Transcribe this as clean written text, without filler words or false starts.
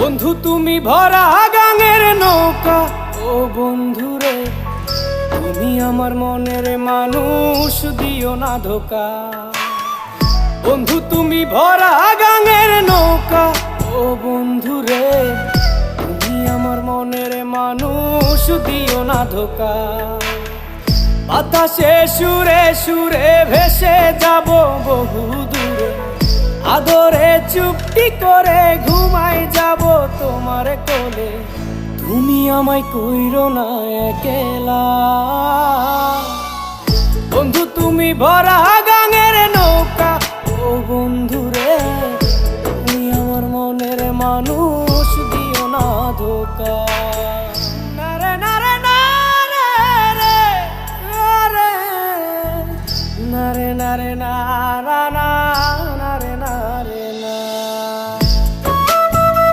বন্ধু তুমি ভরা গাঙের নৌকা, ও বন্ধুরে তুমি আমার মনের মানুষ, দিও না ধোকা। বন্ধু তুমি ভরা গাঙের নৌকা, ও বন্ধুরে তুমি আমার মনের মানুষ, দিও না ধোকা। বাতাসে সুরে সুরে ভেসে যাব বহু দূরে, আদরে চুপটি করে ঘুমাই যাব তোমার কোলে। তুমি আমায় কইরো না একলা, বন্ধু তুমি ভরা গাঙের নৌকা, ও বন্ধুরে তুমি আমার মনের মানুষ, দিও না ধোকা। নারে নারে নারে রে, নারে নারে না